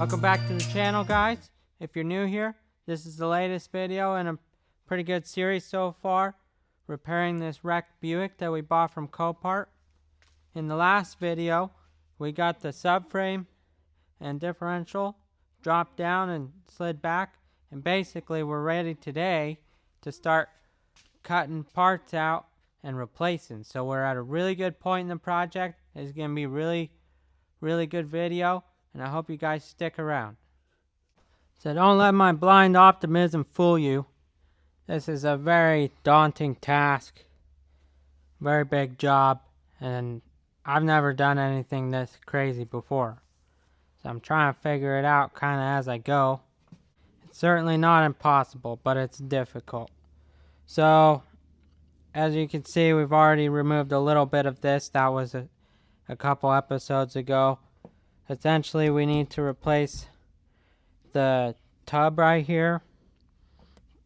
Welcome back to the channel, guys. If you're new here, this is the latest video in a pretty good series so far, repairing this wrecked Buick that we bought from Copart. In the last video, we got the subframe and differential dropped down and slid back, and basically we're ready today to start cutting parts out and replacing. So we're at a really good point in the project. It's going to be really good video, and I hope you guys stick around. So don't let my blind optimism fool you. This is a very daunting task, very big job, and I've never done anything this crazy before. So I'm trying to figure it out kind of as I go. It's certainly not impossible, but it's difficult. So as you can see, we've already removed a little bit of this. That was a couple episodes ago. Essentially, we need to replace the tub right here,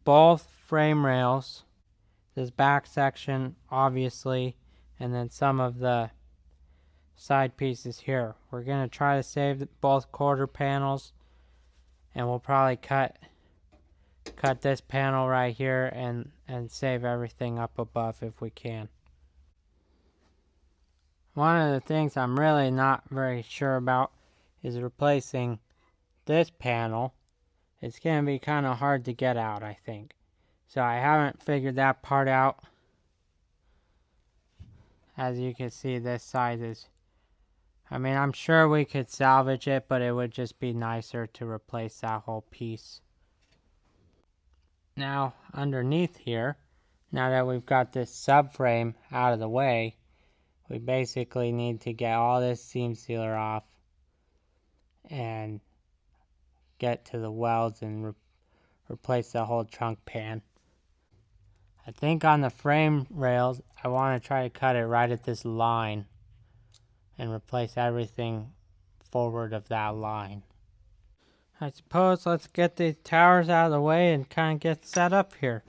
both frame rails, this back section obviously, and then some of the side pieces here. We're going to try to save both quarter panels, and we'll probably cut this panel right here and save everything up above if we can. One of the things I'm really not very sure about is replacing this panel. It's going to be kind of hard to get out, I think. So I haven't figured that part out. As you can see, this side is, I'm sure we could salvage it, but it would just be nicer to replace that whole piece. Now, underneath here, now that we've got this subframe out of the way, we basically need to get all this seam sealer off and get to the welds and replace the whole trunk pan. I think on the frame rails, I want to try to cut it right at this line and replace everything forward of that line. I suppose let's get these towers out of the way and kind of get set up here.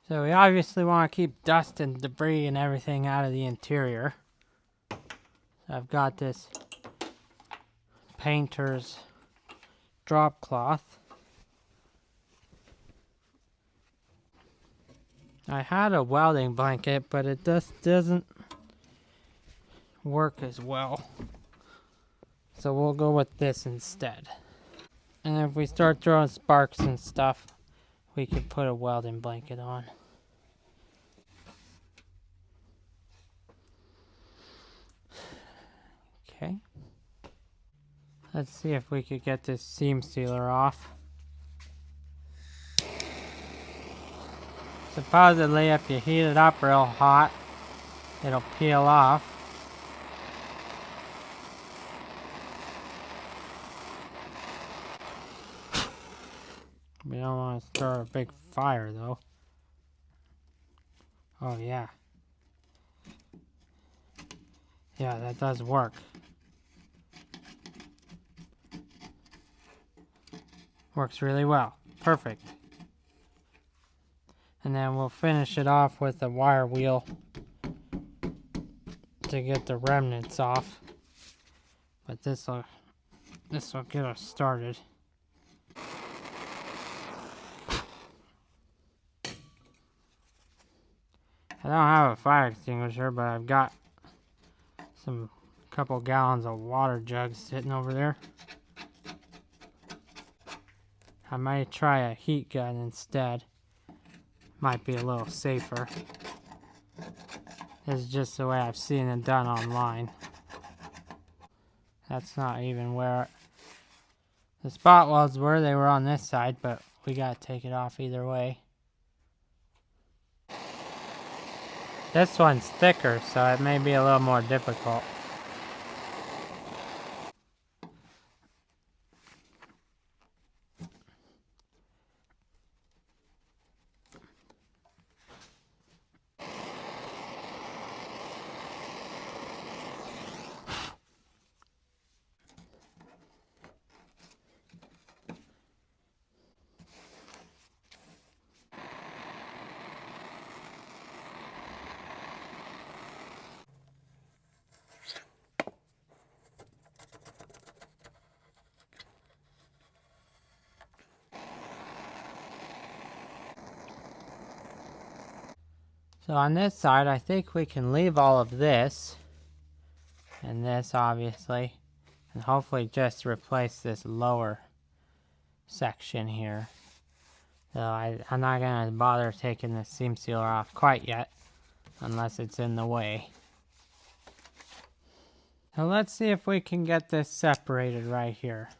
So we obviously want to keep dust and debris and everything out of the interior. So I've got this painter's drop cloth. I had a welding blanket, but it just doesn't work as well. So we'll go with this instead. And if we start throwing sparks and stuff, we could put a welding blanket on. Okay. Let's see if we could get this seam sealer off. Supposedly, if you heat it up real hot, it'll peel off. We don't want to start a big fire though. Oh yeah. Yeah, that does work. Works really well. Perfect. And then we'll finish it off with a wire wheel to get the remnants off. But this'll get us started. I don't have a fire extinguisher, but I've got couple gallons of water jugs sitting over there. I might try a heat gun instead. Might be a little safer. This is just the way I've seen it done online. That's not even where the spot welds were. They were on this side, but we gotta take it off either way. This one's thicker, so it may be a little more difficult. So on this side, I think we can leave all of this, and this obviously, and hopefully just replace this lower section here. So I'm not going to bother taking the seam sealer off quite yet, unless it's in the way. So let's see if we can get this separated right here.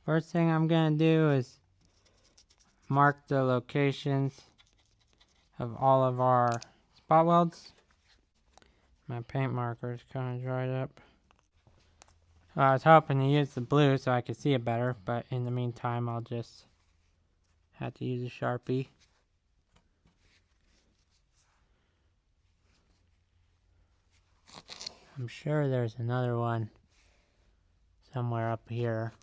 First thing I'm going to do is mark the locations of all of our spot welds. My paint marker is kind of dried up. Well, I was hoping to use the blue so I could see it better, but in the meantime I'll just have to use a Sharpie. I'm sure there's another one somewhere up here.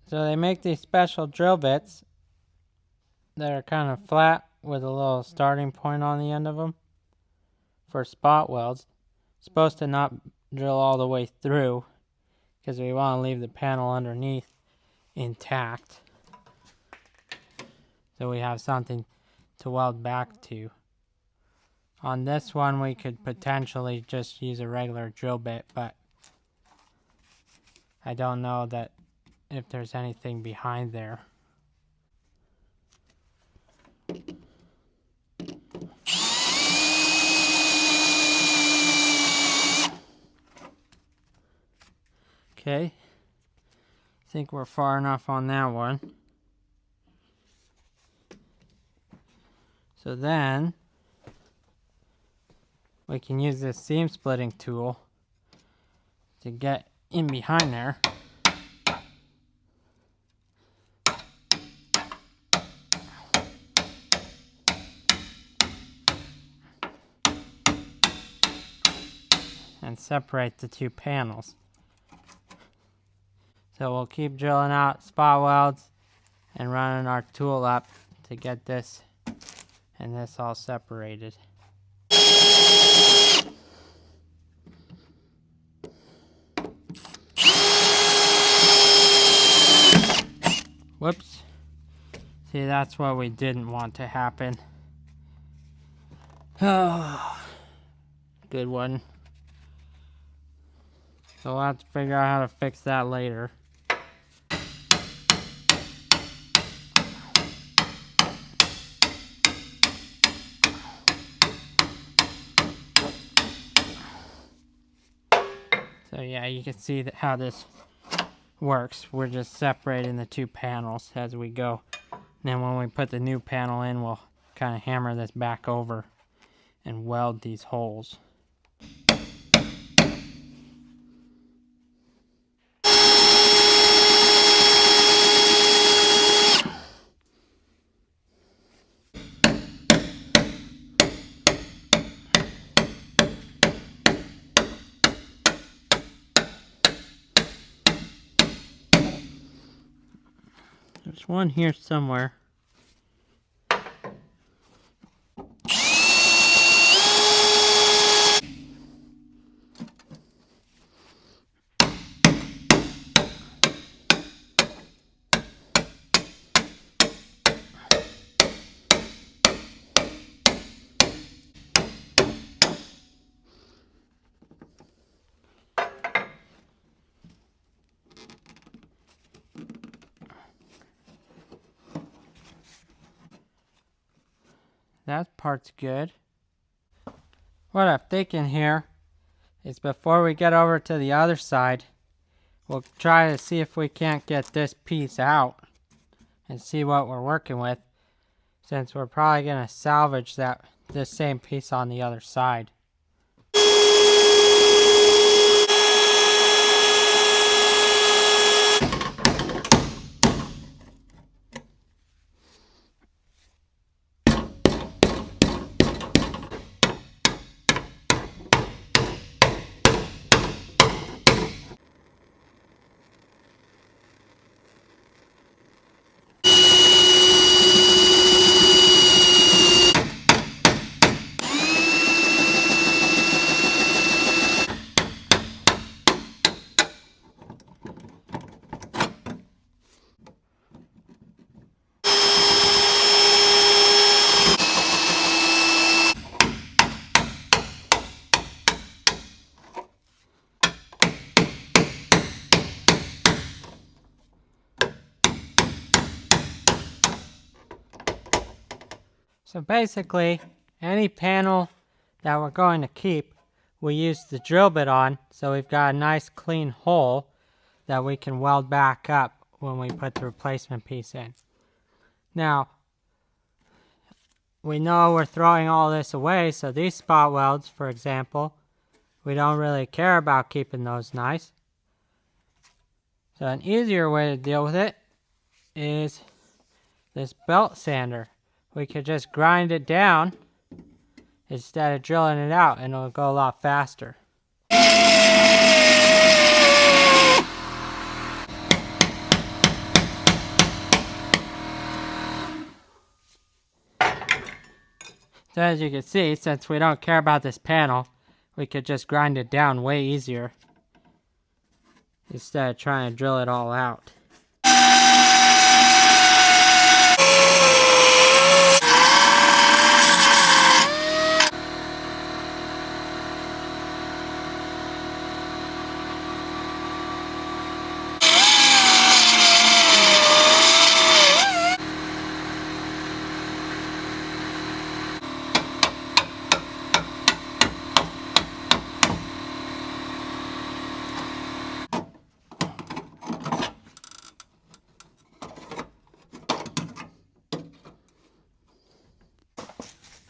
So they make these special drill bits that are kind of flat with a little starting point on the end of them for spot welds. It's supposed to not drill all the way through because we want to leave the panel underneath intact, so we have something to weld back to. On this one we could potentially just use a regular drill bit, but I don't know that if there's anything behind there. Okay, I think we're far enough on that one. So then we can use this seam splitting tool to get in behind there. And separate the two panels. So we'll keep drilling out spot welds and running our tool up to get this and this all separated. Whoops. See, that's what we didn't want to happen. Oh, good one. So we'll have to figure out how to fix that later. So yeah, you can see that how this works. We're just separating the two panels as we go. And then when we put the new panel in, we'll kind of hammer this back over and weld these holes. There's one here somewhere. That part's good. What I'm thinking here is before we get over to the other side, we'll try to see if we can't get this piece out and see what we're working with, since we're probably going to salvage this same piece on the other side. So basically, any panel that we're going to keep, we use the drill bit on, so we've got a nice clean hole that we can weld back up when we put the replacement piece in. Now, we know we're throwing all this away, so these spot welds, for example, we don't really care about keeping those nice. So an easier way to deal with it is this belt sander. We could just grind it down instead of drilling it out, and it'll go a lot faster. So as you can see, since we don't care about this panel, we could just grind it down way easier instead of trying to drill it all out.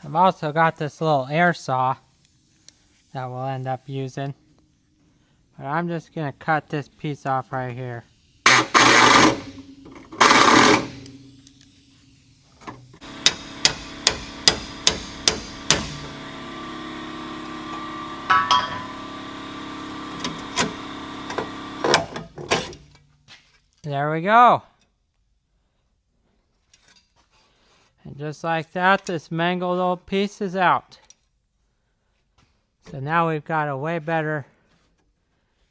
I've also got this little air saw that we'll end up using, but I'm just going to cut this piece off right here. There we go. And just like that, this mangled old piece is out. So now we've got a way better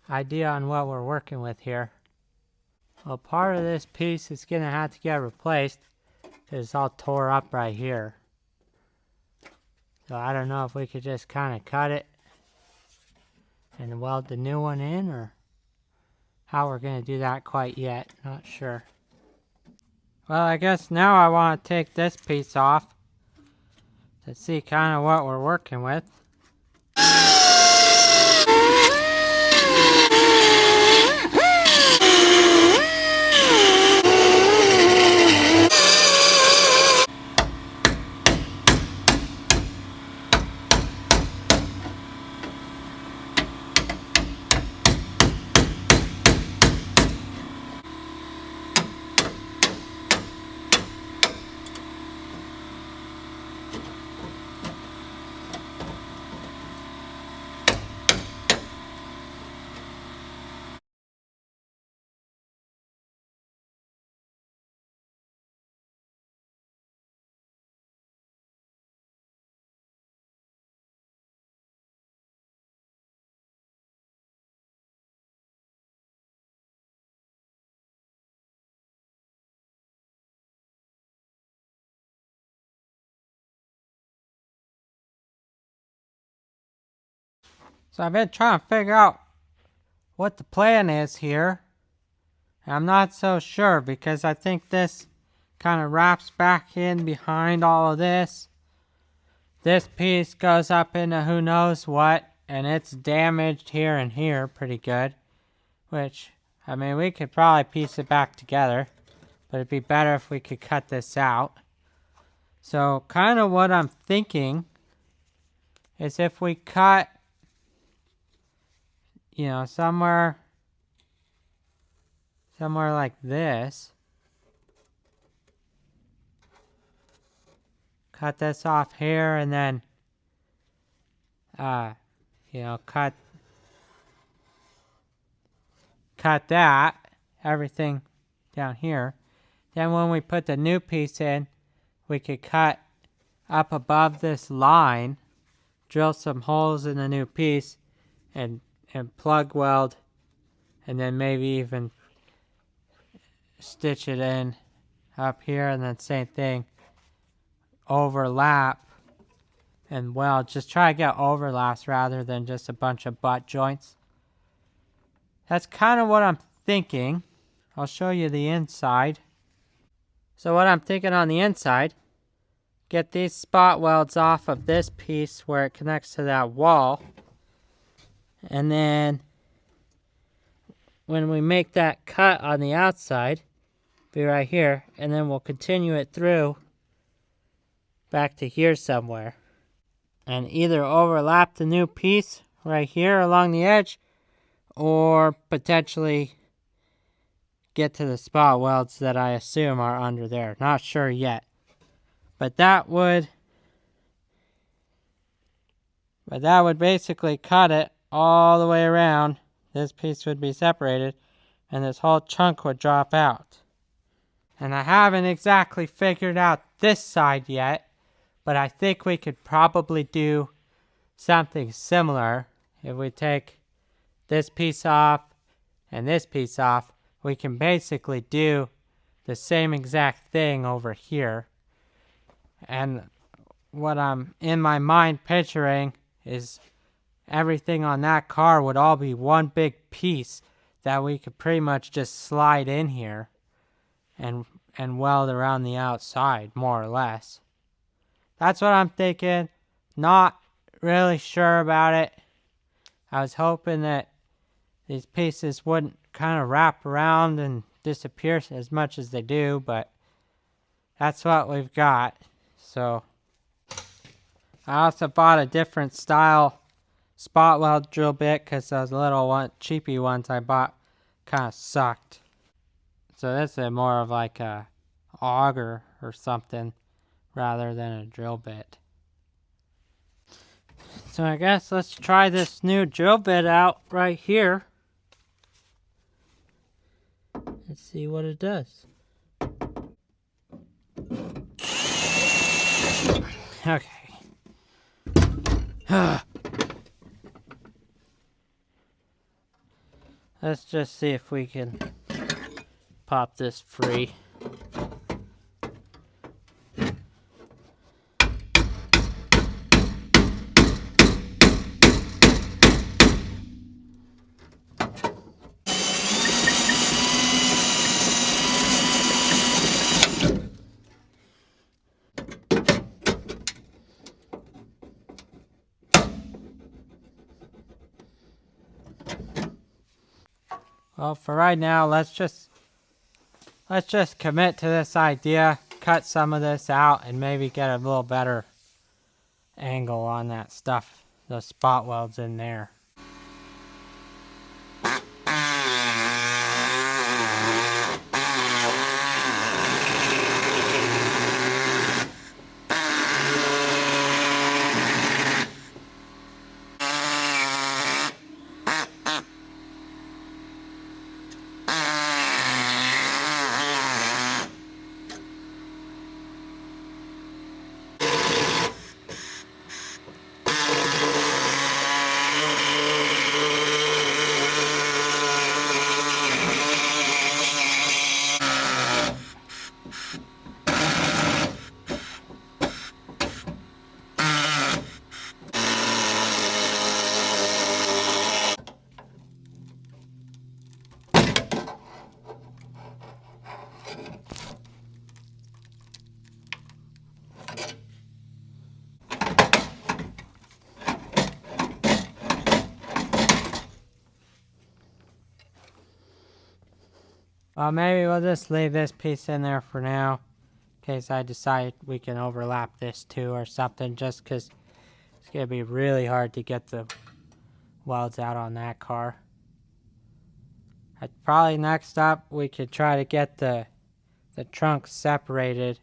idea on what we're working with here. Well, part of this piece is going to have to get replaced because it's all tore up right here. So I don't know if we could just kind of cut it and weld the new one in, or how we're going to do that quite yet. Not sure. Well, I guess now I want to take this piece off to see kind of what we're working with. So I've been trying to figure out what the plan is here. And I'm not so sure because I think this kind of wraps back in behind all of this. This piece goes up into who knows what, and it's damaged here and here pretty good, which I mean, we could probably piece it back together, but it'd be better if we could cut this out. So kind of what I'm thinking is if we cut, somewhere like this. Cut this off here and then, cut that, everything down here. Then when we put the new piece in, we could cut up above this line, drill some holes in the new piece, and plug weld, and then maybe even stitch it in up here, and then same thing, overlap and weld. Just try to get overlaps rather than just a bunch of butt joints. That's kind of what I'm thinking. I'll show you the inside. So what I'm thinking on the inside, get these spot welds off of this piece where it connects to that wall. And then when we make that cut on the outside, be right here, and then we'll continue it through back to here somewhere. And either overlap the new piece right here along the edge, or potentially get to the spot welds that I assume are under there. Not sure yet. But that would basically cut it all the way around. This piece would be separated, and this whole chunk would drop out. And I haven't exactly figured out this side yet, but I think we could probably do something similar. If we take this piece off and this piece off, we can basically do the same exact thing over here. And what I'm in my mind picturing is everything on that car would all be one big piece that we could pretty much just slide in here and weld around the outside, more or less. That's what I'm thinking. Not really sure about it. I was hoping that these pieces wouldn't kind of wrap around and disappear as much as they do, but that's what we've got. So I also bought a different style spot weld drill bit because those little cheapy ones I bought kind of sucked. So this is more of like a auger or something rather than a drill bit. So I guess let's try this new drill bit out right here. Let's see what it does. Okay. Let's just see if we can pop this free. Well, for right now, let's just commit to this idea, cut some of this out, and maybe get a little better angle on that stuff, those spot welds in there. Well, maybe we'll just leave this piece in there for now, in case I decide we can overlap this too or something, just because it's going to be really hard to get the welds out on that car. Probably next up, we could try to get the trunk separated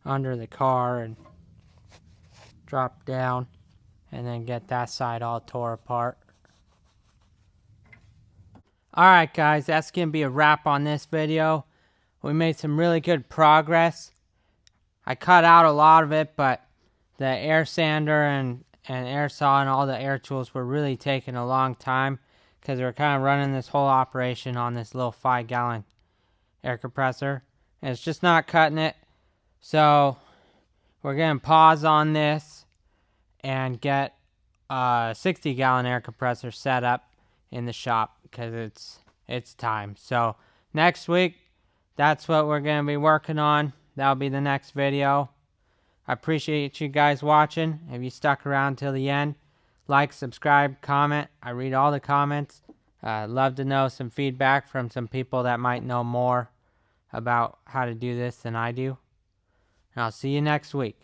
under the car and drop down, and then get that side all tore apart. Alright guys, that's going to be a wrap on this video. We made some really good progress. I cut out a lot of it, but the air sander and air saw and all the air tools were really taking a long time, because we're kind of running this whole operation on this little 5-gallon air compressor, and it's just not cutting it. So we're going to pause on this and get a 60-gallon air compressor set up in the shop, because it's time. So next week, that's what we're going to be working on. That'll be the next video. I appreciate you guys watching. If you stuck around till the end, like, subscribe, comment. I read all the comments. Love to know some feedback from some people that might know more about how to do this than I do. And I'll see you next week.